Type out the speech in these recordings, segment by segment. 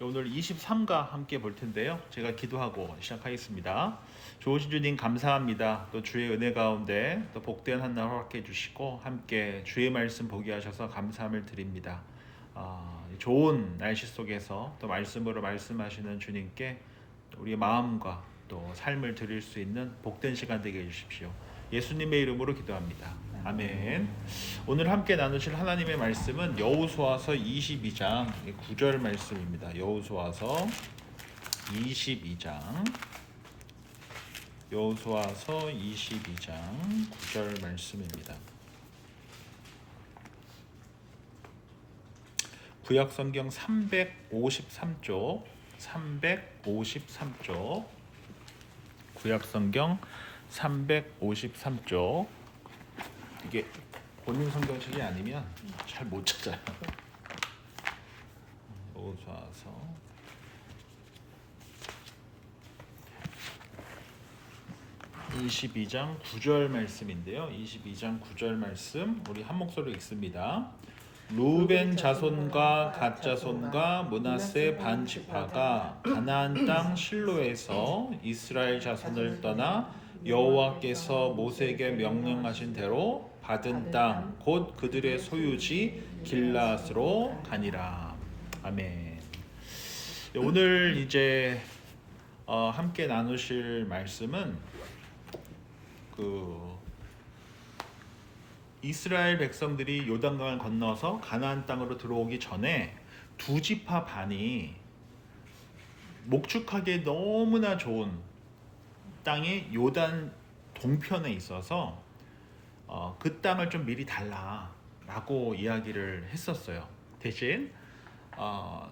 오늘 23가 함께 볼 텐데요. 제가 기도하고 시작하겠습니다. 좋으신 주님 감사합니다. 또 주의 은혜 가운데 또 복된 한날 허락해 주시고 함께 주의 말씀 보게 하셔서 감사함을 드립니다. 좋은 날씨 속에서 또 말씀으로 말씀하시는 주님께 우리의 마음과 또 삶을 드릴 수 있는 복된 시간 되게 해주십시오. 예수님의 이름으로 기도합니다. 아멘. 오늘 함께 나누실 하나님의 말씀은 여호수아서 22장 9절 말씀입니다. 여호수아서 22장 9절 말씀입니다. 구약성경 353쪽 구약성경 353쪽 이게 본인 성경책이 아니면 잘 못 찾아요. 여호수아서 22장 9절 말씀인데요. 22장 9절 말씀 우리 한 목소리로 읽습니다. 루벤 자손과 갓 자손과 므낫세 반 지파가 가나안 땅 실로에서 이스라엘 자손을 떠나 여호와께서 모세에게 명령하신 대로 받은 땅 곧 그들의 소유지 길라앗으로 가니라. 아멘. 오늘 이제 함께 나누실 말씀은 이스라엘 백성들이 요단강을 건너서 가나안 땅으로 들어오기 전에 두 지파 반이 목축하기에 너무나 좋은 땅이 요단 동편에 있어서 그 땅을 좀 미리 달라라고 이야기를 했었어요. 대신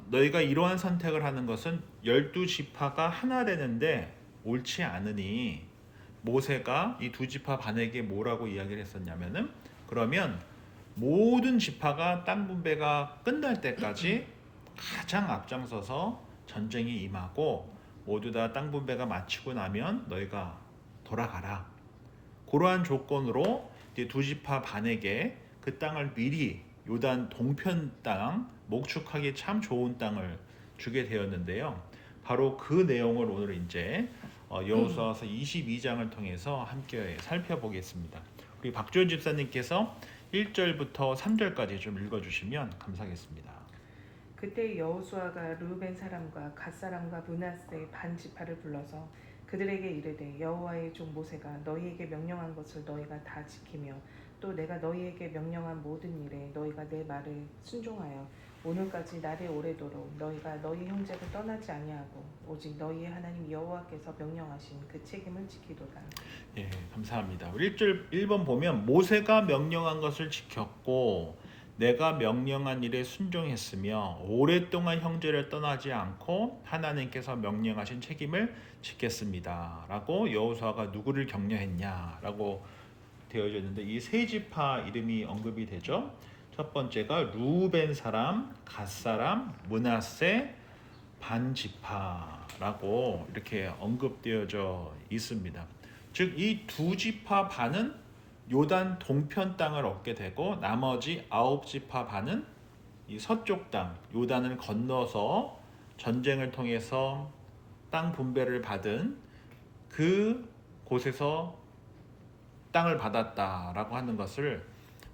너희가 이러한 선택을 하는 것은 12지파가 하나 되는데 옳지 않으니 모세가 이 두 지파 반에게 뭐라고 이야기를 했었냐면은 그러면 모든 지파가 땅 분배가 끝날 때까지 가장 앞장서서 전쟁에 임하고 모두 다 땅 분배가 마치고 나면 너희가 돌아가라. 그러한 조건으로 이제 두 지파 반에게 그 땅을 미리 요단 동편 땅 목축하기 참 좋은 땅을 주게 되었는데요. 바로 그 내용을 오늘 이제 여호수아서 22장을 통해서 함께 살펴보겠습니다. 우리 박주현 집사님께서 1절부터 3절까지 좀 읽어주시면 감사하겠습니다. 그때 여호수아가 르우벤 사람과 갓 사람과 므낫세 반 지파를 불러서 그들에게 이르되 여호와의 종 모세가 너희에게 명령한 것을 너희가 다 지키며 또 내가 너희에게 명령한 모든 일에 너희가 내 말을 순종하여 오늘까지 날이 오래도록 너희가 너희 형제를 떠나지 아니하고 오직 너희의 하나님 여호와께서 명령하신 그 책임을 지키도다. 예, 감사합니다. 1절 1번 보면 모세가 명령한 것을 지켰고 내가 명령한 일에 순종했으며 오랫동안 형제를 떠나지 않고 하나님께서 명령하신 책임을 지켰습니다. 라고 여호수아가 누구를 격려했냐라고 되어져 있는데 이 세 지파 이름이 언급이 되죠. 첫 번째가 루벤 사람, 갓 사람, 므낫세 반 지파라고 이렇게 언급되어져 있습니다. 즉 이 두 지파 반은 요단 동편 땅을 얻게 되고 나머지 9지파 반은 이 서쪽 땅 요단을 건너서 전쟁을 통해서 땅 분배를 받은 그 곳에서 땅을 받았다라고 하는 것을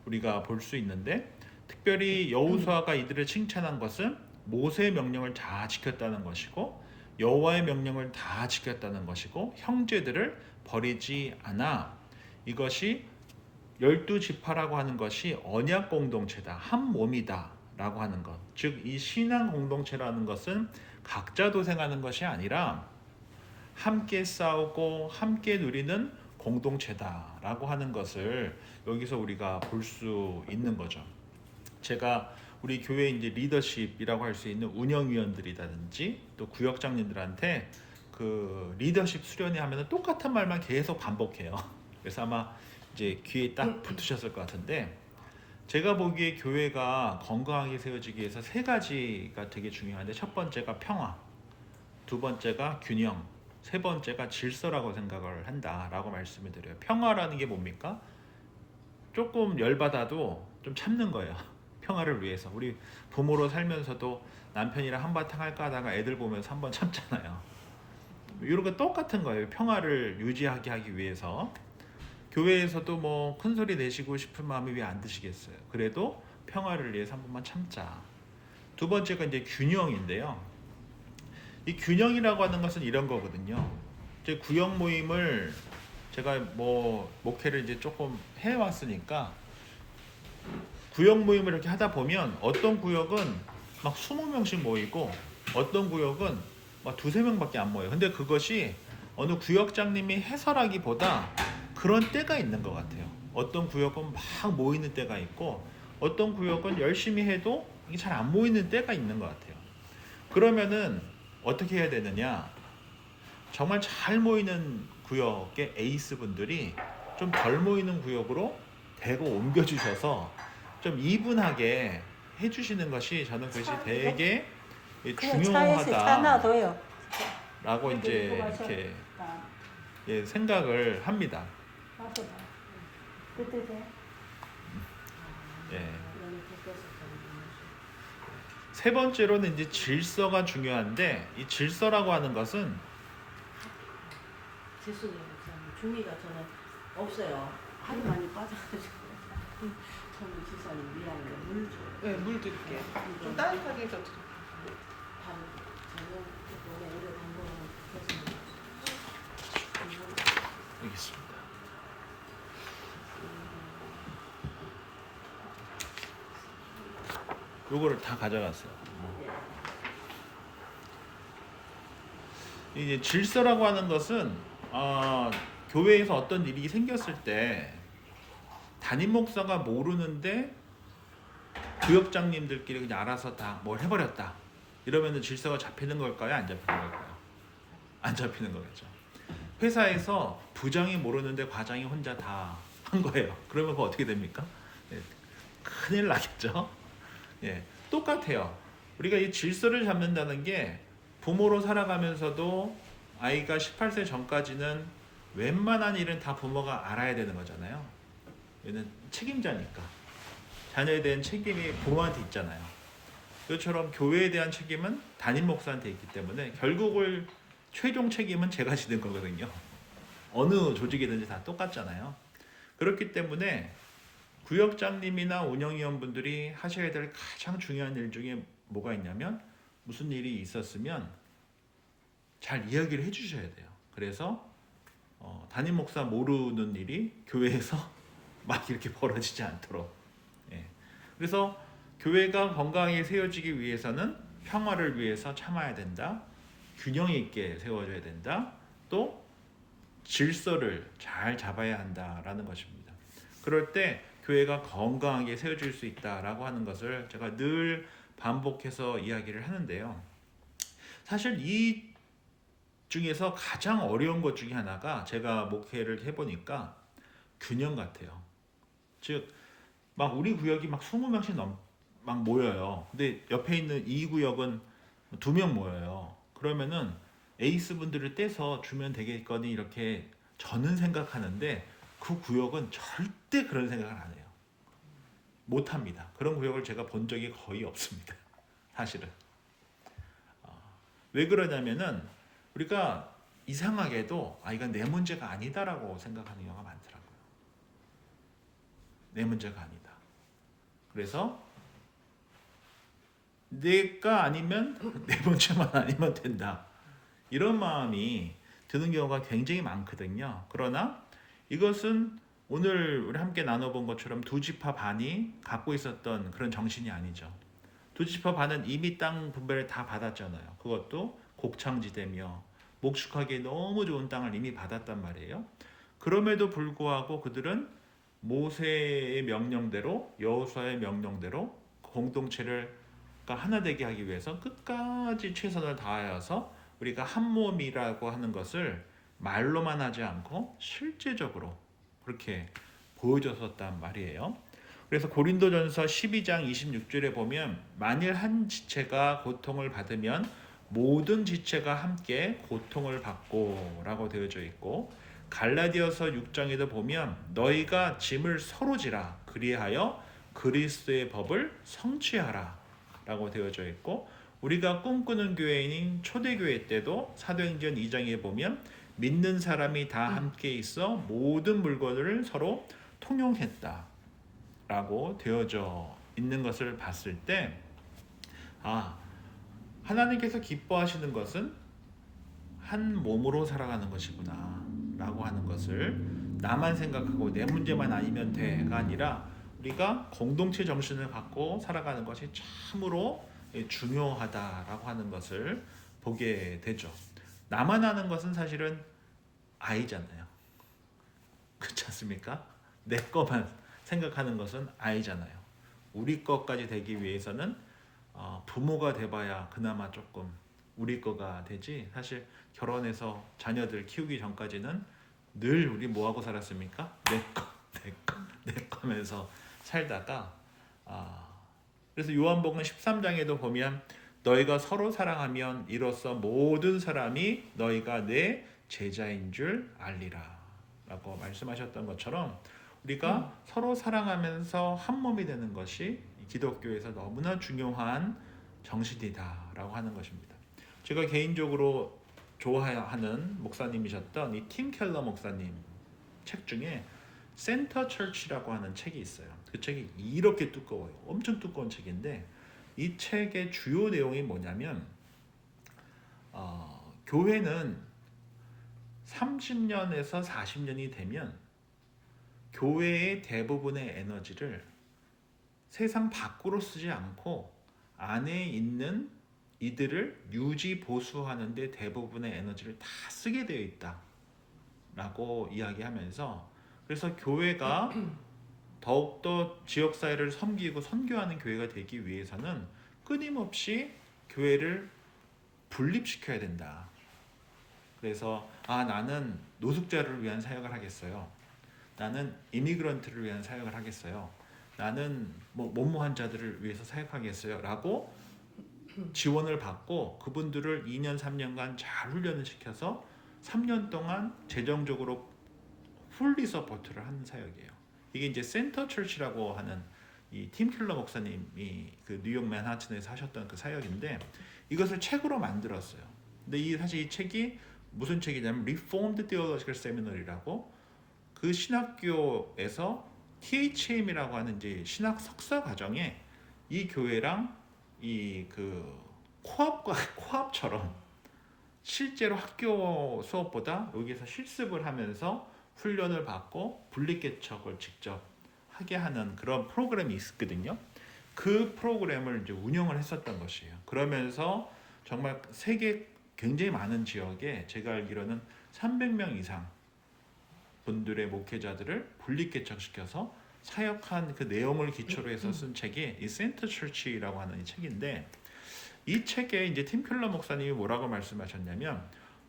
우리가 볼 수 있는데 특별히 여호수아가 이들을 칭찬한 것은 모세의 명령을 다 지켰다는 것이고 여호와의 명령을 다 지켰다는 것이고 형제들을 버리지 않아 이것이 12지파라고 하는 것이 언약 공동체다. 한 몸이다. 라고 하는 것. 즉 이 신앙 공동체라는 것은 각자 도생하는 것이 아니라 함께 싸우고 함께 누리는 공동체다. 라고 하는 것을 여기서 우리가 볼 수 있는 거죠. 제가 우리 교회 이제 리더십이라고 할 수 있는 운영위원들이라든지 또 구역장님들한테 그 리더십 수련회 하면 똑같은 말만 계속 반복해요. 그래서 아마 이제 귀에 딱 붙으셨을 것 같은데 제가 보기에 교회가 건강하게 세워지기 위해서 세 가지가 되게 중요한데 첫 번째가 평화, 두 번째가 균형, 세 번째가 질서라고 생각을 한다라고 말씀을 드려요. 평화라는 게 뭡니까? 조금 열받아도 좀 참는 거예요. 평화를 위해서. 우리 부모로 살면서도 남편이랑 한바탕 할까 하다가 애들 보면서 한번 참잖아요. 이런 거 똑같은 거예요. 평화를 유지하게 하기 위해서. 교회에서도 뭐 큰 소리 내시고 싶은 마음이 왜 안 드시겠어요? 그래도 평화를 위해서 한 번만 참자. 두 번째가 이제 균형인데요. 이 균형이라고 하는 것은 이런 거거든요. 이제 구역 모임을 제가 뭐 목회를 이제 조금 해왔으니까 구역 모임을 이렇게 하다 보면 어떤 구역은 막 20명씩 모이고 어떤 구역은 막 두세 명밖에 안 모여요. 근데 그것이 어느 구역장님이 해설하기보다 그런 때가 있는 것 같아요. 어떤 구역은 막 모이는 때가 있고 어떤 구역은 열심히 해도 이게 잘 안 모이는 때가 있는 것 같아요. 그러면은 어떻게 해야 되느냐? 정말 잘 모이는 구역의 에이스 분들이 좀 덜 모이는 구역으로 대거 옮겨주셔서 좀 이분하게 해주시는 것이 저는 그것이 되게 그냥 차에서 차 놔둬요. 중요하다라고 이제 이거 마셔. 이렇게 아, 생각을 합니다. 마셔봐. 뜨뜻해. 예. 세 번째로는 이제 질서가 중요한데 이 질서라고 하는 것은 죄송해요. 중이가 저는 없어요. 하도 많이 빠져가지고. 저는 지사님 미안해요. 물 줘. 네, 물 드릴게요. 좀 따뜻하게 해서 드릴게요. 밥 저는 너무 오래 담궈놓은 그래서 알겠습니다. 요거를 다 가져갔어요. 이제 질서라고 하는 것은 교회에서 어떤 일이 생겼을 때 담임 목사가 모르는데 구역장님들끼리 그냥 알아서 다 뭘 해버렸다. 이러면은 질서가 잡히는 걸까요? 안 잡히는 걸까요? 안 잡히는 거겠죠. 회사에서 부장이 모르는데 과장이 혼자 다 한 거예요. 그러면 그거 어떻게 됩니까? 네, 큰일 나겠죠. 예, 똑같아요. 우리가 이 질서를 잡는다는 게 부모로 살아가면서도 아이가 18세 전까지는 웬만한 일은 다 부모가 알아야 되는 거잖아요. 얘는 책임자니까. 자녀에 대한 책임이 부모한테 있잖아요. 이것처럼 교회에 대한 책임은 담임 목사한테 있기 때문에 결국을 최종 책임은 제가 지는 거거든요. 어느 조직이든지 다 똑같잖아요. 그렇기 때문에 구역장님이나 운영위원분들이 하셔야 될 가장 중요한 일 중에 뭐가 있냐면 무슨 일이 있었으면 잘 이야기를 해주셔야 돼요. 그래서 담임 목사 모르는 일이 교회에서 막 이렇게 벌어지지 않도록. 예. 그래서 교회가 건강하게 세워지기 위해서는 평화를 위해서 참아야 된다. 균형 있게 세워져야 된다. 또 질서를 잘 잡아야 한다라는 것입니다. 그럴 때 교회가 건강하게 세워질 수 있다라고 하는 것을 제가 늘 반복해서 이야기를 하는데요. 사실 이 중에서 가장 어려운 것 중에 하나가 제가 목회를 해보니까 균형 같아요. 즉, 막 우리 구역이 막 20명씩 막 모여요. 근데 옆에 있는 이 구역은 2명 모여요. 그러면은 에이스 분들을 떼서 주면 되겠거니 이렇게 저는 생각하는데 그 구역은 절대 그런 생각을 안 해요. 못 합니다. 그런 구역을 제가 본 적이 거의 없습니다. 사실은. 왜 그러냐면은 우리가 이상하게도 이건 내 문제가 아니다라고 생각하는 경우가 많더라고요. 내 문제가 아니다. 그래서 내가 아니면 내 문제만 아니면 된다. 이런 마음이 드는 경우가 굉장히 많거든요. 그러나 이것은 오늘 우리 함께 나눠본 것처럼 두 지파 반이 갖고 있었던 그런 정신이 아니죠. 두 지파 반은 이미 땅 분배를 다 받았잖아요. 그것도 곡창지대며 목축하기에 너무 좋은 땅을 이미 받았단 말이에요. 그럼에도 불구하고 그들은 모세의 명령대로 여호수아의 명령대로 공동체를 하나 되게 하기 위해서 끝까지 최선을 다하여서 우리가 한 몸이라고 하는 것을 말로만 하지 않고 실제적으로 그렇게 보여줬었단 말이에요. 그래서 고린도전서 12장 26절에 보면 만일 한 지체가 고통을 받으면 모든 지체가 함께 고통을 받고 라고 되어져 있고 갈라디아서 6장에도 보면 너희가 짐을 서로 지라 그리하여 그리스도의 법을 성취하라 라고 되어져 있고 우리가 꿈꾸는 교회인 초대교회 때도 사도행전 2장에 보면 믿는 사람이 다 함께 있어 모든 물건을 서로 통용했다라고 되어져 있는 것을 봤을 때 하나님께서 기뻐하시는 것은 한 몸으로 살아가는 것이구나 라고 하는 것을 나만 생각하고 내 문제만 아니면 돼가 아니라 우리가 공동체 정신을 갖고 살아가는 것이 참으로 중요하다라고 하는 것을 보게 되죠. 나만 아는 것은 사실은 아이잖아요. 그렇지 않습니까? 내 것만 생각하는 것은 아이잖아요. 우리 것까지 되기 위해서는 부모가 돼봐야 그나마 조금 우리 거가 되지. 사실 결혼해서 자녀들 키우기 전까지는 늘 우리 뭐하고 살았습니까? 내 거면서 살다가 그래서 요한복음 13장에도 보면 너희가 서로 사랑하면 이로써 모든 사람이 너희가 내 제자인 줄 알리라 라고 말씀하셨던 것처럼 우리가 서로 사랑하면서 한 몸이 되는 것이 기독교에서 너무나 중요한 정신이다 라고 하는 것입니다. 제가 개인적으로 좋아하는 목사님이셨던 이 팀 켈러 목사님 책 중에 센터 처치라고 하는 책이 있어요. 그 책이 이렇게 두꺼워요. 엄청 두꺼운 책인데 이 책의 주요 내용이 뭐냐면 교회는 30년에서 40년이 되면 교회의 대부분의 에너지를 세상 밖으로 쓰지 않고 안에 있는 이들을 유지 보수하는 데 대부분의 에너지를 다 쓰게 되어 있다 라고 이야기하면서 그래서 교회가 더욱더 지역사회를 섬기고 선교하는 교회가 되기 위해서는 끊임없이 교회를 분립시켜야 된다. 그래서 나는 노숙자를 위한 사역을 하겠어요. 나는 이미그런트를 위한 사역을 하겠어요. 나는 뭐뭐한 자들을 위해서 사역하겠어요 라고 지원을 받고 그분들을 2년 3년간 잘 훈련을 시켜서 3년 동안 재정적으로 풀리 서포트를 하는 사역이에요. 이게 이제 센터 처치라고 하는 이 팀 켈러 목사님이 그 뉴욕 맨하튼에서 하셨던 그 사역인데 이것을 책으로 만들었어요. 근데 사실 이 책이 무슨 책이냐면 Reformed Theological Seminary라고 그 신학교에서 THM이라고 하는 이제 신학 석사 과정에 이 교회랑 이 그 코앞처럼 실제로 학교 수업보다 여기서 실습을 하면서 훈련을 받고 분리개척을 직접 하게 하는 그런 프로그램이 있었거든요. 그 프로그램을 이제 운영을 했었던 것이에요. 그러면서 정말 세계 굉장히 많은 지역에 제가 알기로는 300명 이상 분들의 목회자들을 분리개척시켜서 사역한 그 내용을 기초로 해서 쓴 책이 이 센터 처치라고 하는 이 책인데 이 책에 이제 팀 켈러 목사님이 뭐라고 말씀하셨냐면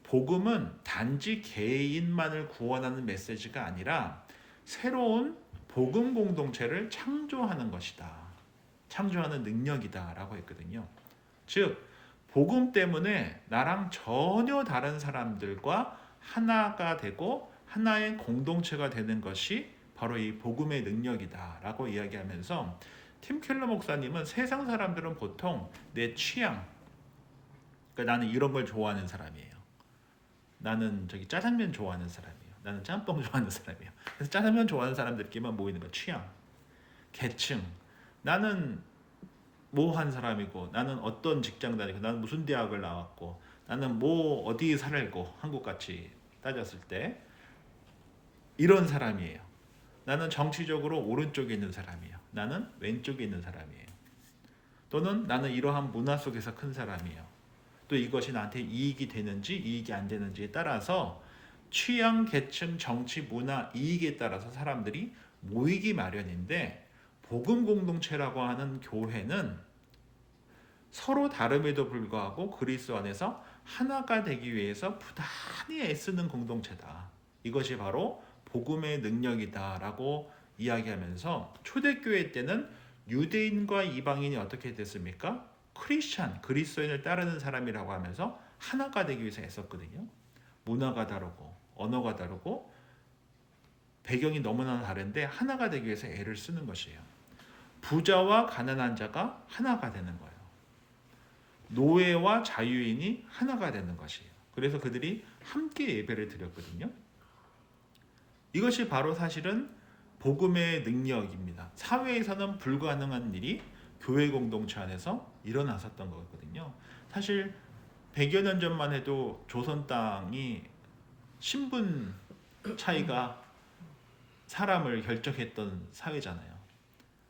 복음은 단지 개인만을 구원하는 메시지가 아니라 새로운 복음 공동체를 창조하는 것이다. 창조하는 능력이다라고 했거든요. 즉 복음 때문에 나랑 전혀 다른 사람들과 하나가 되고 하나의 공동체가 되는 것이 바로 이 복음의 능력이다라고 이야기하면서 팀 켈러 목사님은 세상 사람들은 보통 내 취향, 그러니까 나는 이런 걸 좋아하는 사람이에요. 나는 짜장면 좋아하는 사람이에요. 나는 짬뽕 좋아하는 사람이에요. 그래서 짜장면 좋아하는 사람들끼리만 모이는 거 취향, 계층. 나는 뭐 한 사람이고, 나는 어떤 직장 다니고, 나는 무슨 대학을 나왔고, 나는 뭐 어디 살고 한국같이 따졌을 때 이런 사람이에요. 나는 정치적으로 오른쪽에 있는 사람이에요. 나는 왼쪽에 있는 사람이에요. 또는 나는 이러한 문화 속에서 큰 사람이에요. 또 이것이 나한테 이익이 되는지 이익이 안 되는지에 따라서 취향, 계층, 정치, 문화, 이익에 따라서 사람들이 모이기 마련인데 복음 공동체라고 하는 교회는 서로 다름에도 불구하고 그리스도 안에서 하나가 되기 위해서 부단히 애쓰는 공동체다. 이것이 바로 복음의 능력이다라고 이야기하면서 초대교회 때는 유대인과 이방인이 어떻게 됐습니까? 크리스찬, 그리스도인을 따르는 사람이라고 하면서 하나가 되기 위해서 애썼거든요. 문화가 다르고 언어가 다르고 배경이 너무나 다른데 하나가 되기 위해서 애를 쓰는 것이에요. 부자와 가난한 자가 하나가 되는 거예요. 노예와 자유인이 하나가 되는 것이에요. 그래서 그들이 함께 예배를 드렸거든요. 이것이 바로 사실은 복음의 능력입니다. 사회에서는 불가능한 일이 교회 공동체 안에서 일어났었던 거거든요. 사실 100여 년 전만 해도 조선 땅이 신분 차이가 사람을 결정했던 사회잖아요.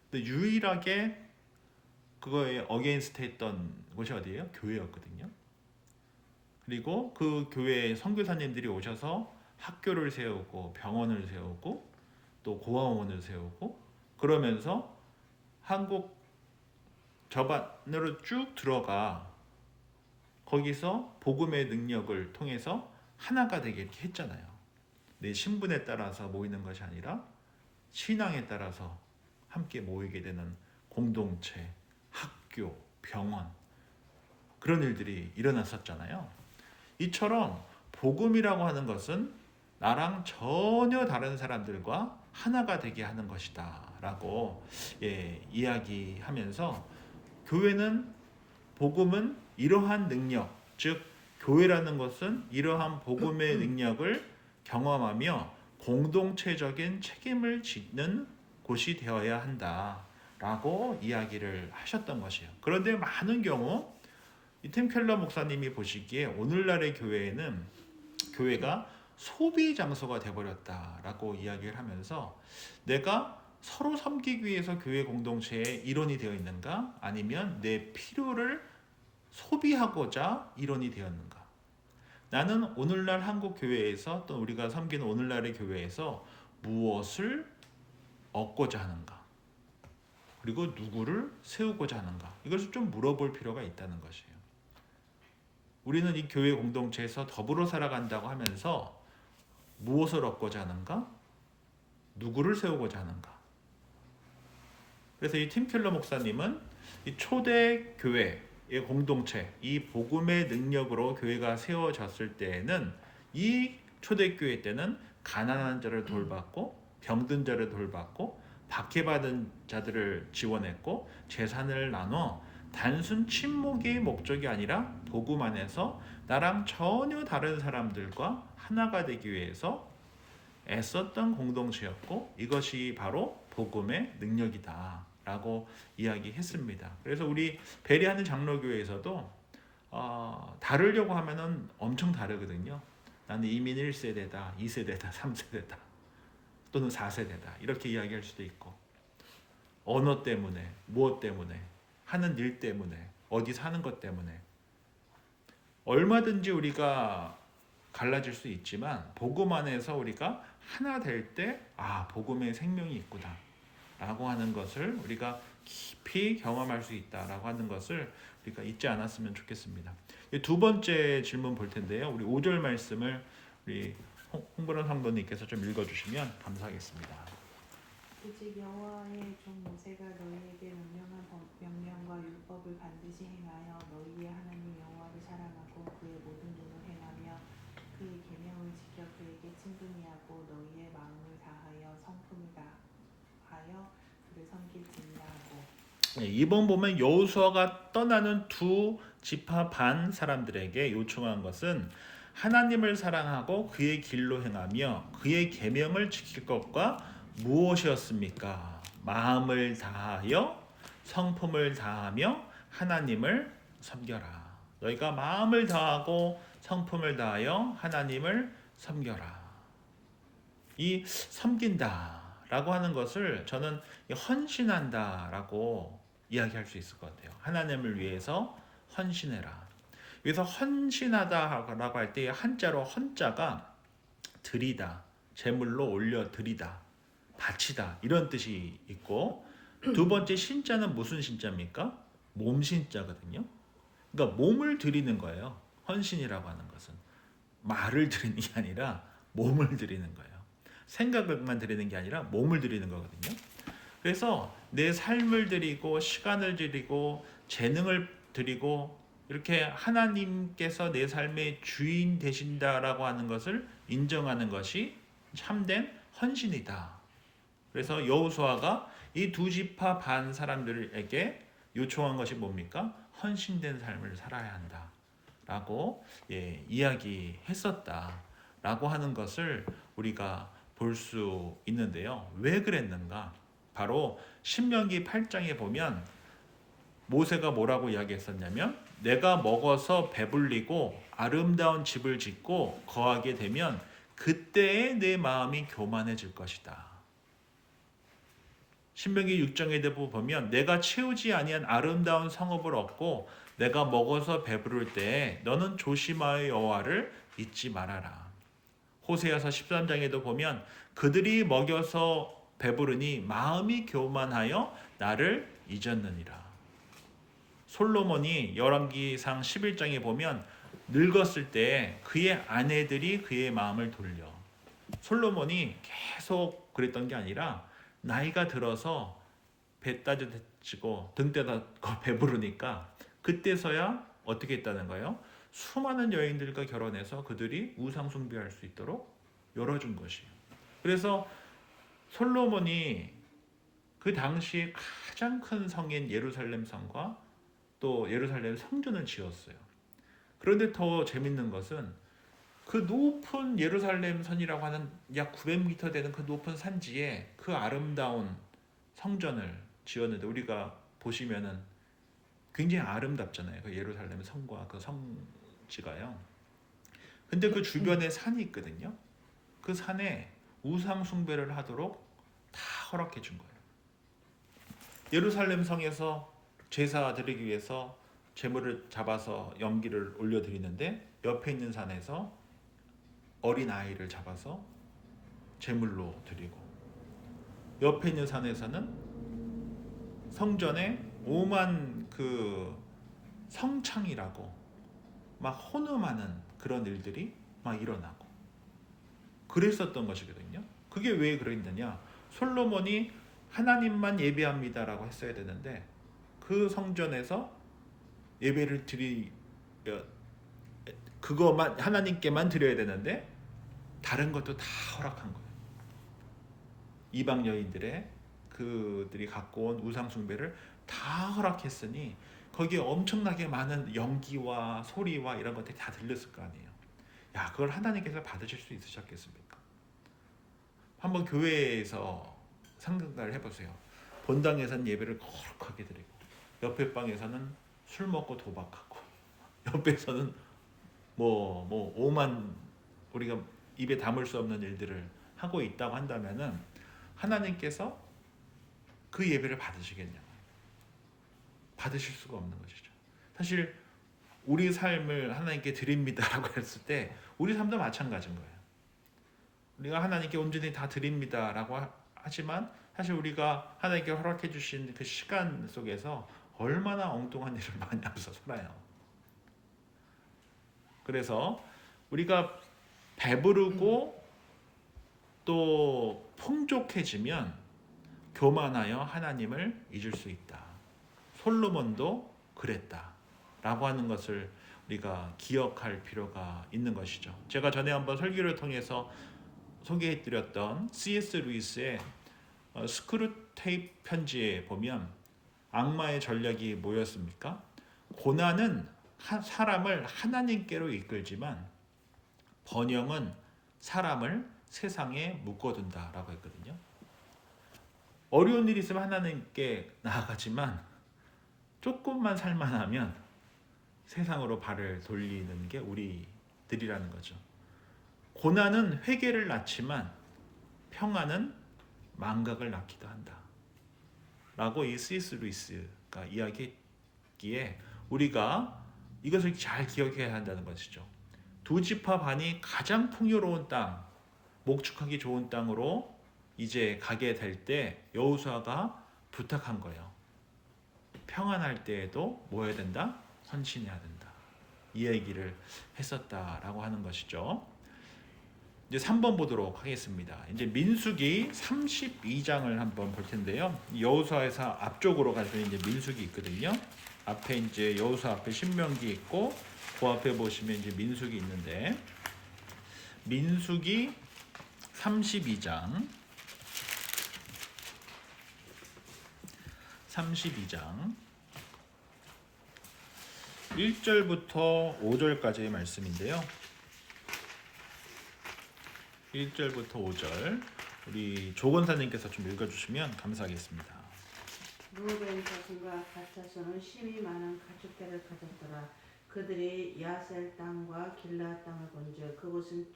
근데 유일하게 그거에 어게인스트 했던 곳이 어디예요? 교회였거든요. 그리고 그 교회에 선교사님들이 오셔서 학교를 세우고 병원을 세우고 또 고아원을 세우고 그러면서 한국 저반으로 쭉 들어가 거기서 복음의 능력을 통해서 하나가 되게 이렇게 했잖아요. 내 신분에 따라서 모이는 것이 아니라 신앙에 따라서 함께 모이게 되는 공동체, 학교, 병원 그런 일들이 일어났었잖아요. 이처럼 복음이라고 하는 것은 나랑 전혀 다른 사람들과 하나가 되게 하는 것이다 라고 이야기하면서 교회는 복음은 이러한 능력, 즉 교회라는 것은 이러한 복음의 능력을 경험하며 공동체적인 책임을 짓는 곳이 되어야 한다라고 이야기를 하셨던 것이에요. 그런데 많은 경우 이 팀 켈러 목사님이 보시기에 오늘날의 교회가 소비 장소가 되어버렸다라고 이야기를 하면서 내가 서로 섬기기 위해서 교회 공동체에 일원이 되어 있는가? 아니면 내 필요를 소비하고자 일원이 되었는가? 나는 오늘날 한국 교회에서 또 우리가 섬기는 오늘날의 교회에서 무엇을 얻고자 하는가? 그리고 누구를 세우고자 하는가? 이것을 좀 물어볼 필요가 있다는 것이에요. 우리는 이 교회 공동체에서 더불어 살아간다고 하면서 무엇을 얻고자 하는가? 누구를 세우고자 하는가? 그래서 이 팀 켈러 목사님은 이 초대 교회의 공동체, 이 복음의 능력으로 교회가 세워졌을 때에는 이 초대 교회 때는 가난한 자를 돌봤고 병든 자를 돌봤고 박해받은 자들을 지원했고 재산을 나눠 단순 친목이 목적이 아니라 복음 안에서 나랑 전혀 다른 사람들과 하나가 되기 위해서 애썼던 공동체였고 이것이 바로 복음의 능력이다 라고 이야기했습니다. 그래서 우리 베리하는 장로교회에서도 다르려고 하면은 엄청 다르거든요. 나는 이민 1세대다, 2세대다, 3세대다 또는 4세대다 이렇게 이야기할 수도 있고 언어 때문에 무엇 때문에 하는 일 때문에 어디 사는 것 때문에 얼마든지 우리가 갈라질 수 있지만 복음 안에서 우리가 하나 될 때 복음의 생명이 있구나 라고 하는 것을 우리가 깊이 경험할 수 있다라고 하는 것을 우리가 잊지 않았으면 좋겠습니다. 두 번째 질문 볼 텐데요. 우리 5절 말씀을 우리 홍보란 성도님께서 좀 읽어주시면 감사하겠습니다. 오직 여호와의 종 모세가 너희에게 명령한 명령과 율법을 반드시 행하여 너희의 하나님 여호와를 사랑하고 그의 모든 눈을 행하며 그의 계명을 지켜 그에게 친분히 하고 너희의 마음을 다하여 성품을 다하여 그를 섬길지니라 하고. 이번 보면 여호수아가 떠나는 두 지파 반 사람들에게 요청한 것은 하나님을 사랑하고 그의 길로 행하며 그의 계명을 지킬 것과 무엇이었습니까? 마음을 다하여 성품을 다하며 하나님을 섬겨라. 너희가 마음을 다하고 성품을 다하여 하나님을 섬겨라. 이 섬긴다라고 하는 것을 저는 헌신한다라고 이야기할 수 있을 것 같아요. 하나님을 위해서 헌신해라. 여기서 헌신하다라고 할 때 한자로 헌자가 드리다, 제물로 올려 드리다, 바치다 이런 뜻이 있고 두 번째 신자는 무슨 신자입니까? 몸 신자거든요. 그러니까 몸을 드리는 거예요. 헌신이라고 하는 것은 말을 드리는 게 아니라 몸을 드리는 거예요. 생각만 드리는 게 아니라 몸을 드리는 거거든요. 그래서 내 삶을 드리고 시간을 드리고 재능을 드리고 이렇게 하나님께서 내 삶의 주인 되신다라고 하는 것을 인정하는 것이 참된 헌신이다. 그래서 여호수아가 이 두 지파 반 사람들에게 요청한 것이 뭡니까? 헌신된 삶을 살아야 한다라고 이야기했었다라고 하는 것을 우리가 볼 수 있는데요. 왜 그랬는가? 바로 신명기 8장에 보면 모세가 뭐라고 이야기했었냐면 내가 먹어서 배불리고 아름다운 집을 짓고 거하게 되면 그때에 내 마음이 교만해질 것이다. 신명기 6장에 보면 내가 채우지 아니한 아름다운 성읍을 얻고 내가 먹어서 배부를 때에 너는 조심하여 여호와를 잊지 말아라. 호세아서 13장에도 보면 그들이 먹여서 배부르니 마음이 교만하여 나를 잊었느니라. 솔로몬이 열왕기상 11장에 보면 늙었을 때 그의 아내들이 그의 마음을 돌려. 솔로몬이 계속 그랬던 게 아니라 나이가 들어서 배 따지고 등 떼다 배부르니까 그때서야 어떻게 했다는 거예요? 수많은 여인들과 결혼해서 그들이 우상 숭배할 수 있도록 열어준 것이에요. 그래서 솔로몬이 그 당시에 가장 큰 성인 예루살렘 성과 또 예루살렘 성전을 지었어요. 그런데 더 재밌는 것은 그 높은 예루살렘 선이라고 하는 약 900m 되는 그 높은 산지에 그 아름다운 성전을 지었는데 우리가 보시면은 굉장히 아름답잖아요. 그 예루살렘 성과 그 성지가요. 근데 그 주변에 산이 있거든요. 그 산에 우상 숭배를 하도록 다 허락해 준 거예요. 예루살렘 성에서 제사 드리기 위해서 제물을 잡아서 염기를 올려드리는데 옆에 있는 산에서 어린 아이를 잡아서 제물로 드리고 옆에 있는 산에서는 성전에 오만 그 성창이라고 막 혼음하는 그런 일들이 막 일어나고 그랬었던 것이거든요. 그게 왜 그랬느냐? 솔로몬이 하나님만 예배합니다라고 했어야 되는데 그 성전에서 예배를 그거만 하나님께만 드려야 되는데 다른 것도 다 허락한 거예요. 이방 여인들의 그들이 갖고 온 우상 숭배를 다 허락했으니 거기에 엄청나게 많은 연기와 소리와 이런 것들이 다 들렸을 거 아니에요. 야, 그걸 하나님께서 받으실 수 있으셨겠습니까? 한번 교회에서 상담을 해보세요. 본당에서는 예배를 거룩하게 드리고 옆에 방에서는 술 먹고 도박하고 옆에서는 오만 우리가 입에 담을 수 없는 일들을 하고 있다고 한다면은 하나님께서 그 예배를 받으시겠냐고. 받으실 수가 없는 것이죠. 사실 우리 삶을 하나님께 드립니다라고 했을 때 우리 삶도 마찬가지인 거예요. 우리가 하나님께 온전히 다 드립니다라고 하지만 사실 우리가 하나님께 허락해 주신 그 시간 속에서 얼마나 엉뚱한 일을 많이 하면서 살아요. 그래서 우리가 배부르고 또 풍족해지면 교만하여 하나님을 잊을 수 있다. 솔로몬도 그랬다라고 하는 것을 우리가 기억할 필요가 있는 것이죠. 제가 전에 한번 설교를 통해서 소개해드렸던 C.S. 루이스의 스크루테이프 편지에 보면 악마의 전략이 뭐였습니까? 고난은 사람을 하나님께로 이끌지만 번영은 사람을 세상에 묶어둔다라고 했거든요. 어려운 일이 있으면 하나님께 나아가지만 조금만 살만하면 세상으로 발을 돌리는 게 우리들이라는 거죠. 고난은 회개를 낳지만 평안은 망각을 낳기도 한다. 라고 이 C.S. 루이스가 이야기했기에 우리가 이것을 잘 기억해야 한다는 것이죠. 두 지파 반이 가장 풍요로운 땅, 목축하기 좋은 땅으로 이제 가게 될 때 여호수아가 부탁한 거예요. 평안할 때에도 뭐 해야 된다? 헌신해야 된다. 이 얘기를 했었다라고 하는 것이죠. 이제 3번 보도록 하겠습니다. 이제 민수기 32장을 한번 볼 텐데요. 여호수아에서 앞쪽으로 가시면 이제 민수기 있거든요. 앞에 이제 여호수아 앞에 신명기 있고 그 앞에 보시면 이제 민수기 있는데 민수기 32장 32장 1절부터 5절까지의 말씀인데요. 1절부터 5절 우리 조건사님께서 좀 읽어주시면 감사하겠습니다. 루벤 자손과 갓 자손은 심이 많은 가축대를 가졌더라. 그들이 야셀 땅과 길라 땅을 본즉 그곳은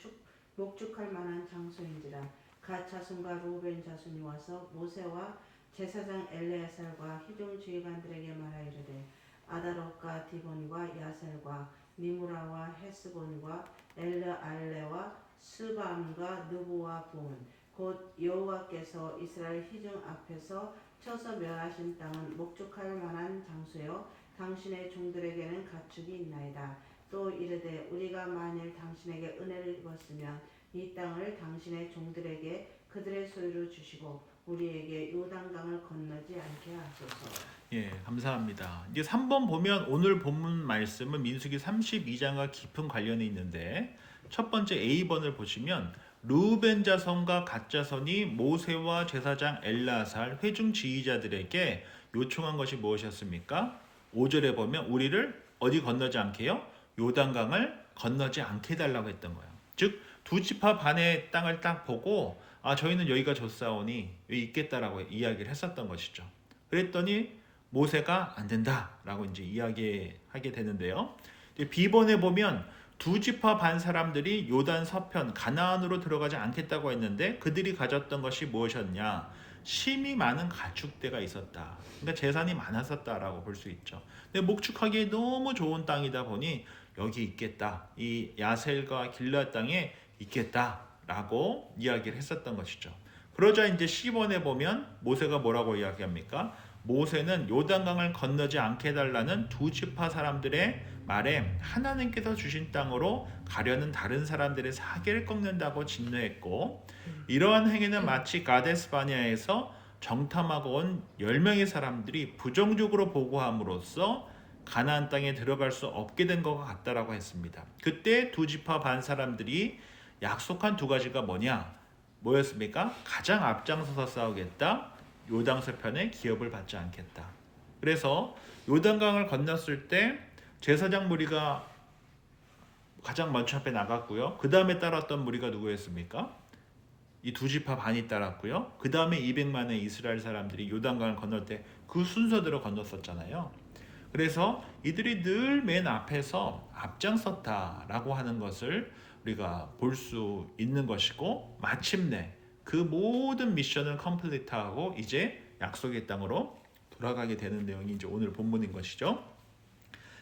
목축할 만한 장소인지라. 갓 자손과 루벤 자손이 와서 모세와 제사장 엘레아살과 히돔 지휘관들에게 말하 이르되 아다롯과 디본과 야셀과 니무라와 헤스본과 엘르알레와 스밤과 느보와 본 곧 여호와께서 이스라엘 희중 앞에서 쳐서 멸하신 땅은 목축할 만한 장소요 당신의 종들에게는 가축이 있나이다. 또 이르되 우리가 만일 당신에게 은혜를 입었으면 이 땅을 당신의 종들에게 그들의 소유로 주시고 우리에게 요단강을 건너지 않게 하소서. 예, 감사합니다. 이제 3번 보면 오늘 본문 말씀은 민수기 32장과 깊은 관련이 있는데 첫 번째 A번을 보시면 루벤 자손과 갓 자손이 모세와 제사장 엘라살 회중 지휘자들에게 요청한 것이 무엇이었습니까? 5절에 보면 우리를 어디 건너지 않게요? 요단강을 건너지 않게 해달라고 했던 거예요. 즉 두 지파 반의 땅을 딱 보고 저희는 여기가 좋사오니 여기 있겠다라고 이야기를 했었던 것이죠. 그랬더니 모세가 안 된다라고 이제 이야기하게 되는데요. B번에 보면 두 지파 반 사람들이 요단 서편 가나안으로 들어가지 않겠다고 했는데 그들이 가졌던 것이 무엇이었냐? 심이 많은 가축대가 있었다. 그러니까 재산이 많았었다라고 볼 수 있죠. 근데 목축하기에 너무 좋은 땅이다 보니 여기 있겠다. 이 야셀과 길라 땅에 있겠다라고 이야기를 했었던 것이죠. 그러자 이제 10번에 보면 모세가 뭐라고 이야기합니까? 모세는 요단강을 건너지 않게 해달라는 두 지파 사람들의 말에 하나님께서 주신 땅으로 가려는 다른 사람들의 사계를 꺾는다고 진노했고 이러한 행위는 마치 가데스바니아에서 정탐하고 온 10명의 사람들이 부정적으로 보고함으로써 가나안 땅에 들어갈 수 없게 된 것과 같다라고 했습니다. 그때 두 지파 반 사람들이 약속한 두 가지가 뭐였습니까? 가장 앞장서서 싸우겠다. 요단서편의 기업을 받지 않겠다. 그래서 요단강을 건넜을 때 제사장 무리가 가장 먼저 앞에 나갔고요. 그 다음에 따랐던 무리가 누구였습니까? 이 두 지파 반이 따랐고요. 그 다음에 200만의 이스라엘 사람들이 요단강을 건널 때 그 순서대로 건넜었잖아요. 그래서 이들이 늘 맨 앞에서 앞장섰다라고 하는 것을 우리가 볼 수 있는 것이고 마침내 그 모든 미션을 컴플리트하고 이제 약속의 땅으로 돌아가게 되는 내용이 이제 오늘 본문인 것이죠.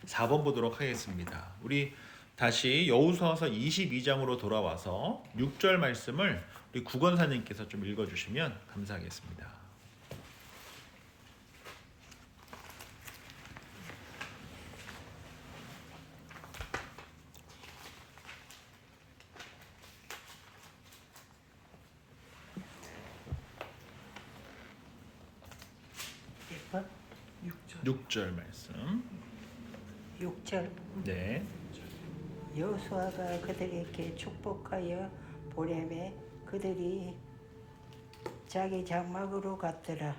4번 보도록 하겠습니다. 우리 다시 여호수아서 22장으로 돌아와서 6절 말씀을 우리 구건사님께서 좀 읽어주시면 감사하겠습니다. 몇 번? 6절 말씀. 6절. 네. 여호수아가 그들에게 축복하여 보내매 그들이 자기 장막으로 갔더라.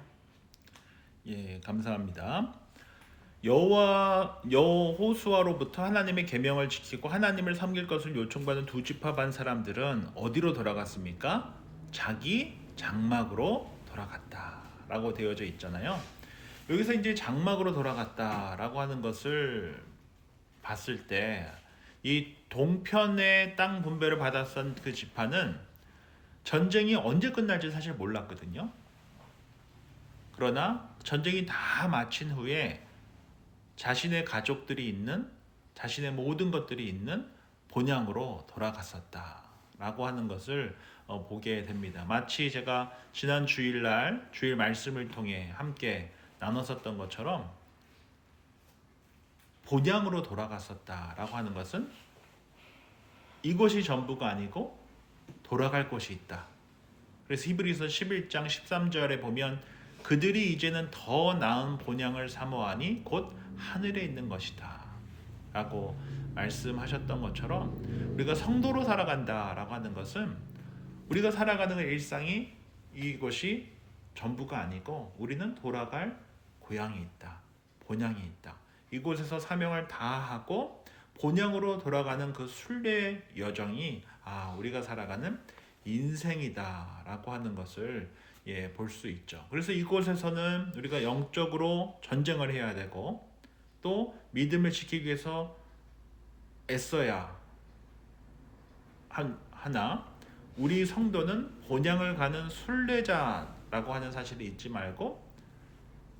예, 감사합니다. 여호수아로부터 하나님의 계명을 지키고 하나님을 섬길 것을 요청받은 두 지파 반 사람들은 어디로 돌아갔습니까? 자기 장막으로 돌아갔다라고 되어져 있잖아요. 여기서 이제 장막으로 돌아갔다라고 하는 것을 봤을 때 이 동편의 땅 분배를 받았던 그 지파는 전쟁이 언제 끝날지 사실 몰랐거든요. 그러나 전쟁이 다 마친 후에 자신의 가족들이 있는 자신의 모든 것들이 있는 본향으로 돌아갔었다라고 하는 것을 보게 됩니다. 마치 제가 지난 주일날 주일 말씀을 통해 함께 나눴었던 것처럼 본향으로 돌아갔었다라고 하는 것은 이곳이 전부가 아니고 돌아갈 곳이 있다. 그래서 히브리서 11장 13절에 보면 그들이 이제는 더 나은 본향을 사모하니 곧 하늘에 있는 것이다 라고 말씀하셨던 것처럼 우리가 성도로 살아간다라고 하는 것은 우리가 살아가는 일상이 이것이 전부가 아니고 우리는 돌아갈 고향이 있다, 본향이 있다. 이곳에서 사명을 다하고 본향으로 돌아가는 그 순례 여정이 우리가 살아가는 인생이다라고 하는 것을 볼 수 있죠. 그래서 이곳에서는 우리가 영적으로 전쟁을 해야 되고 또 믿음을 지키기 위해서 애써야 하나 우리 성도는 본향을 가는 순례자라고 하는 사실을 잊지 말고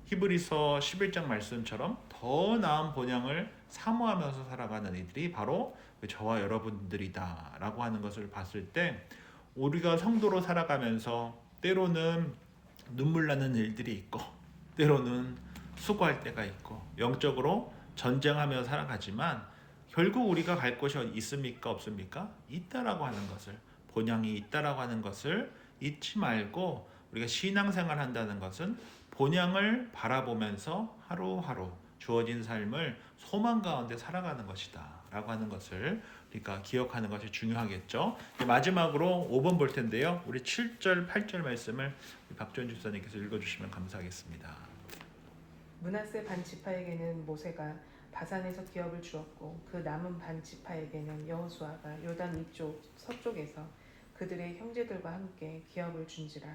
히브리서 11장 말씀처럼 더 나은 본향을 사모하면서 살아가는 이들이 바로 저와 여러분들이다 라고 하는 것을 봤을 때 우리가 성도로 살아가면서 때로는 눈물 나는 일들이 있고 때로는 수고할 때가 있고 영적으로 전쟁하며 살아가지만 결국 우리가 갈 곳이 있습니까 없습니까? 있다라고 하는 것을 본향이 있다라고 하는 것을 잊지 말고 우리가 신앙생활 한다는 것은 본향을 바라보면서 하루하루 주어진 삶을 소망 가운데 살아가는 것이다 라고 하는 것을 우리가 기억하는 것이 중요하겠죠. 마지막으로 5번 볼 텐데요. 우리 7절 8절 말씀을 박지원 집사님께서 읽어주시면 감사하겠습니다. 므낫세 반 지파에게는 모세가 바산에서 기업을 주었고 그 남은 반 지파에게는 여호수아가 요단 이쪽 서쪽에서 그들의 형제들과 함께 기업을 준지라.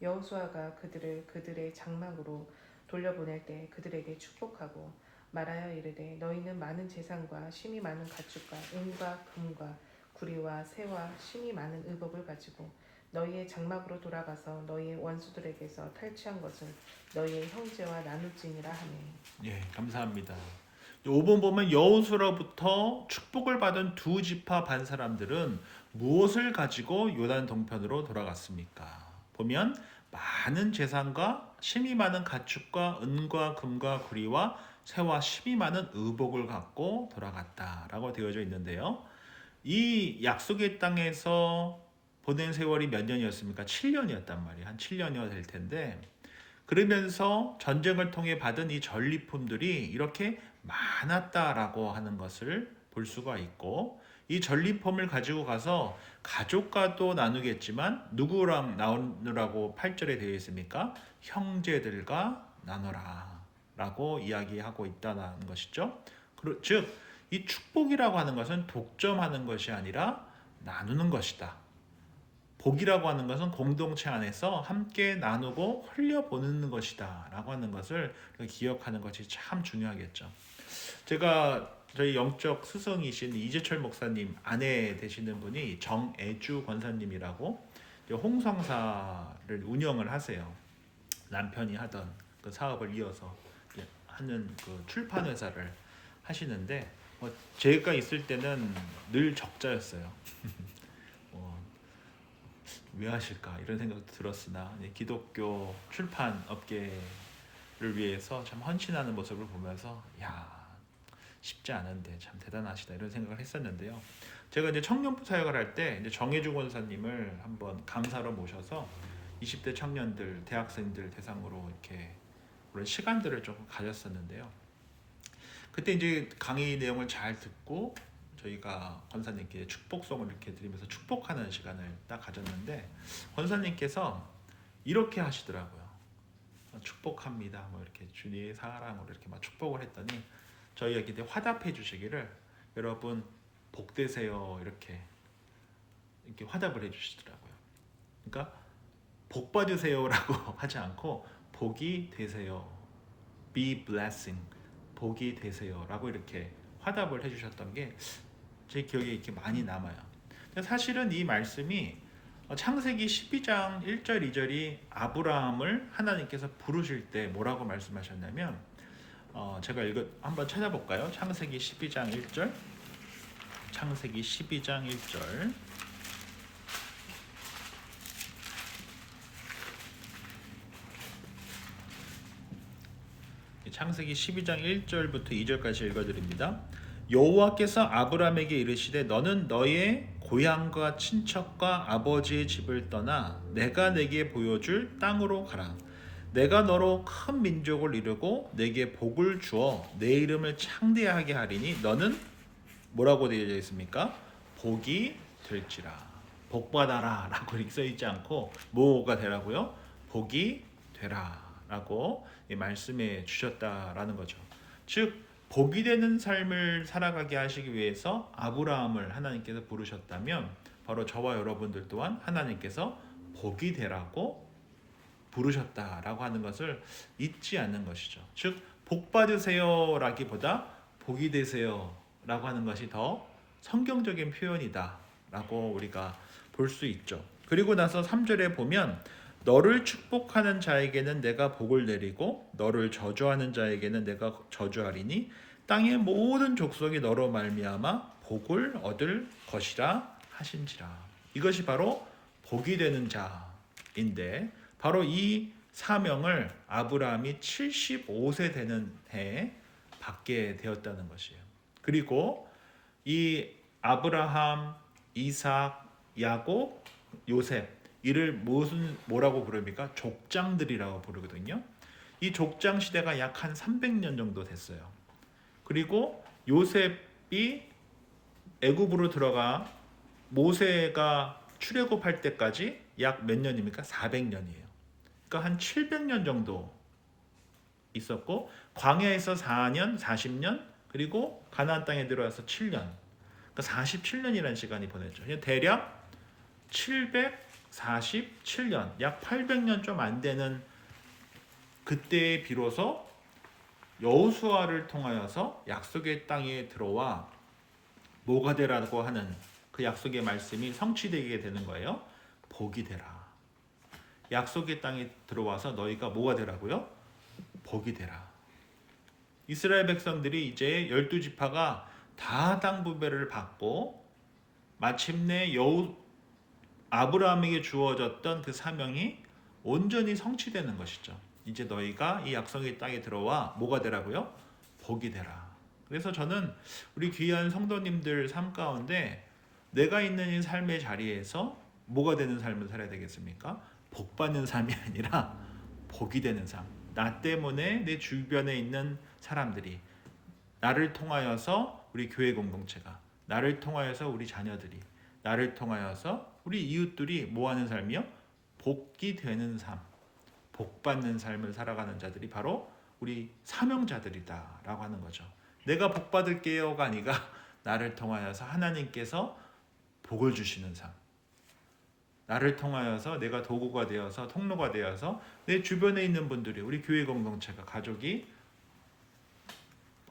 여호수아가 그들의 장막으로 돌려보낼 때 그들에게 축복하고 말하여 이르되 너희는 많은 재산과 심이 많은 가축과 은과 금과 구리와 새와 심이 많은 의복을 가지고 너희의 장막으로 돌아가서 너희의 원수들에게서 탈취한 것을 너희의 형제와 나눌지니라 하네. 예, 감사합니다. 5번 보면 여호수아로부터 축복을 받은 두 지파 반 사람들은 무엇을 가지고 요단 동편으로 돌아갔습니까? 보면 많은 재산과 심이 많은 가축과 은과 금과 구리와 새와 심이 많은 의복을 갖고 돌아갔다라고 되어져 있는데요. 이 약속의 땅에서 보낸 세월이 몇 년이었습니까? 7년이었단 말이에요. 한 7년이어야 될 텐데 그러면서 전쟁을 통해 받은 이 전리품들이 이렇게 많았다라고 하는 것을 볼 수가 있고 이 전리품을 가지고 가서 가족과도 나누겠지만 누구랑 나누라고 8절에 되어 있습니까? 형제들과 나누라 라고 이야기하고 있다는 것이죠. 즉, 이 축복이라고 하는 것은 독점하는 것이 아니라 나누는 것이다. 복이라고 하는 것은 공동체 안에서 함께 나누고 흘려보내는 것이다 라고 하는 것을 기억하는 것이 참 중요하겠죠. 제가 저희 영적 스승이신 이재철 목사님 아내 되시는 분이 정애주 권사님이라고 홍성사를 운영을 하세요. 남편이 하던 그 사업을 이어서 하는 그 출판 회사를 하시는데 제가 있을 때는 늘 적자였어요. 왜 하실까 이런 생각도 들었으나 기독교 출판 업계를 위해서 참 헌신하는 모습을 보면서 쉽지 않은데 참 대단하시다 이런 생각을 했었는데요. 제가 이제 청년부 사역을 할 때 정혜주 권사님을 한번 강사로 모셔서 20대 청년들, 대학생들 대상으로 이렇게 그런 시간들을 조금 가졌었는데요. 그때 이제 강의 내용을 잘 듣고 저희가 권사님께 축복송을 이렇게 드리면서 축복하는 시간을 딱 가졌는데 권사님께서 이렇게 하시더라고요. 축복합니다. 뭐 이렇게 주님의 사랑으로 이렇게 막 축복을 했더니 저희에게 화답해 주시기를 여러분 복 되세요 이렇게 화답을 해주시더라고요. 그러니까 복 받으세요라고 하지 않고 복이 되세요, be blessing, 복이 되세요라고 이렇게 화답을 해주셨던 게 제 기억에 이렇게 많이 남아요. 사실은 이 말씀이 창세기 12장 1절 2절이 아브라함을 하나님께서 부르실 때 뭐라고 말씀하셨냐면 제가 한번 찾아볼까요? 창세기 12장 1절. 창세기 12장 1절. 창세기 12장 1절부터 2절까지 읽어드립니다. 여호와께서 아브라함에게 이르시되 너는 너의 고향과 친척과 아버지의 집을 떠나 내가 내게 보여줄 땅으로 가라. 내가 너로 큰 민족을 이루고 내게 복을 주어 내 이름을 창대하게 하리니 너는 뭐라고 되어 있습니까? 복이 될지라. 복 받아라 라고 이렇게 써있지 않고 뭐가 되라고요? 복이 되라 라고 말씀해 주셨다라는 거죠. 즉 복이 되는 삶을 살아가게 하시기 위해서 아브라함을 하나님께서 부르셨다면 바로 저와 여러분들 또한 하나님께서 복이 되라고 부르셨다라고 하는 것을 잊지 않는 것이죠. 즉, 복 받으세요라기보다 복이 되세요라고 하는 것이 더 성경적인 표현이다라고 우리가 볼 수 있죠. 그리고 나서 3절에 보면 너를 축복하는 자에게는 내가 복을 내리고 너를 저주하는 자에게는 내가 저주하리니 땅의 모든 족속이 너로 말미암아 복을 얻을 것이라 하신지라. 이것이 바로 복이 되는 자인데 바로 이 사명을 아브라함이 75세 되는 해에 받게 되었다는 것이에요. 그리고 이 아브라함, 이삭, 야곱, 요셉 이를 뭐라고 부릅니까? 족장들이라고 부르거든요. 이 족장 시대가 약 한 300년 정도 됐어요. 그리고 요셉이 애굽으로 들어가 모세가 출애굽할 때까지 약 몇 년입니까? 400년이에요. 그러니까 한 700년 정도 있었고 광야에서 4년, 40년 그리고 가나안 땅에 들어와서 7년. 그러니까 47년이라는 시간이 보냈죠. 대략 747년, 약 800년 좀 안 되는 그때에 비로소 여호수아를 통하여서 약속의 땅에 들어와 뭐가 되라고 하는 그 약속의 말씀이 성취되게 되는 거예요. 복이 되라. 약속의 땅에 들어와서 너희가 뭐가 되라고요? 복이 되라. 이스라엘 백성들이 이제 12지파가 다 땅 분배를 받고 마침내 아브라함에게 주어졌던 그 사명이 온전히 성취되는 것이죠. 이제 너희가 이 약속의 땅에 들어와 뭐가 되라고요? 복이 되라. 그래서 저는 우리 귀한 성도님들 삶 가운데 내가 있는 이 삶의 자리에서 뭐가 되는 삶을 살아야 되겠습니까? 복 받는 삶이 아니라 복이 되는 삶. 나 때문에 내 주변에 있는 사람들이 나를 통하여서 우리 교회 공동체가 나를 통하여서 우리 자녀들이 나를 통하여서 우리 이웃들이 뭐 하는 삶이요? 복이 되는 삶. 복 받는 삶을 살아가는 자들이 바로 우리 사명자들이다라고 하는 거죠. 내가 복 받을게요가 아니라 나를 통하여서 하나님께서 복을 주시는 삶. 나를 통하여서 내가 도구가 되어서 통로가 되어서 내 주변에 있는 분들이 우리 교회 공동체가 가족이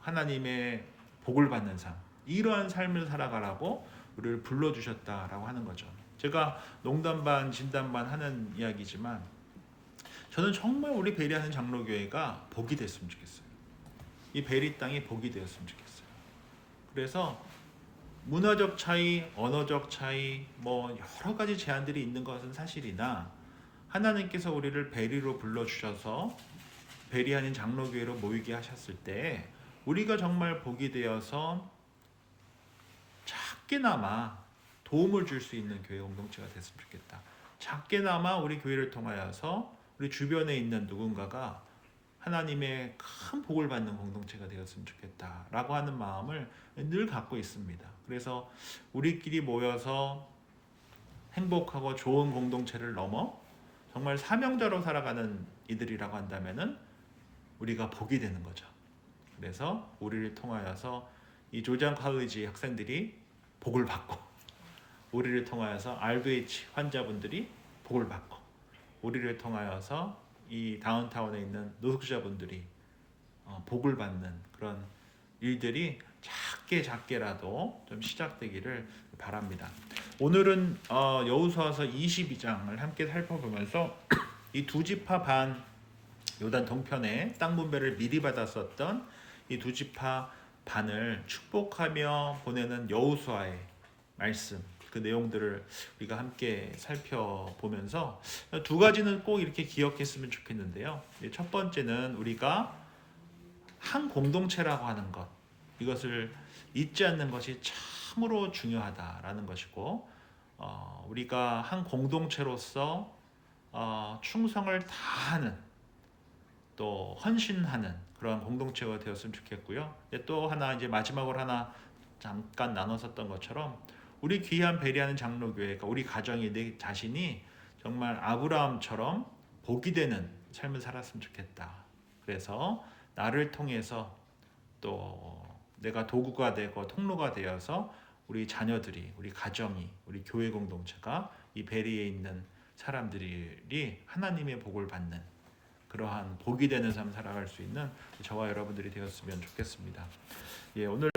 하나님의 복을 받는 삶. 이러한 삶을 살아가라고 우리를 불러주셨다라고 하는 거죠. 제가 농담 반 진담 반 하는 이야기지만 저는 정말 우리 베리하는 장로교회가 복이 됐으면 좋겠어요. 이 베리 땅이 복이 되었으면 좋겠어요. 그래서 문화적 차이, 언어적 차이, 뭐 여러 가지 제한들이 있는 것은 사실이나 하나님께서 우리를 베리로 불러주셔서 베리하는 장로교회로 모이게 하셨을 때 우리가 정말 복이 되어서 작게나마 도움을 줄 수 있는 교회 공동체가 됐으면 좋겠다. 작게나마 우리 교회를 통하여서 우리 주변에 있는 누군가가 하나님의 큰 복을 받는 공동체가 되었으면 좋겠다라고 하는 마음을 늘 갖고 있습니다. 그래서 우리끼리 모여서 행복하고 좋은 공동체를 넘어 정말 사명자로 살아가는 이들이라고 한다면은 우리가 복이 되는 거죠. 그래서 우리를 통하여서 이 조지안 칼리지 학생들이 복을 받고 우리를 통하여서 RVH 환자분들이 복을 받고 우리를 통하여서 이 다운타운에 있는 노숙자분들이 복을 받는 그런 일들이 작게라도 좀 시작되기를 바랍니다. 오늘은 여호수아서 22장을 함께 살펴보면서 이 두 지파 반 요단 동편에 땅 분배를 미리 받았었던 이 두 지파 반을 축복하며 보내는 여호수아의 말씀 그 내용들을 우리가 함께 살펴보면서 두 가지는 꼭 이렇게 기억했으면 좋겠는데요. 첫 번째는 우리가 한 공동체라고 하는 것 이것을 잊지 않는 것이 참으로 중요하다라는 것이고 우리가 한 공동체로서 충성을 다하는 또 헌신하는 그러한 공동체가 되었으면 좋겠고요. 또 하나 이제 마지막으로 하나 잠깐 나눴었던 것처럼 우리 귀한 베리하는 장로교회가 우리 가정이 내 자신이 정말 아브라함처럼 복이 되는 삶을 살았으면 좋겠다. 그래서 나를 통해서 또 내가 도구가 되고 통로가 되어서 우리 자녀들이, 우리 가정이, 우리 교회 공동체가 이 베리에 있는 사람들이 하나님의 복을 받는 그러한 복이 되는 삶 살아갈 수 있는 저와 여러분들이 되었으면 좋겠습니다. 예, 오늘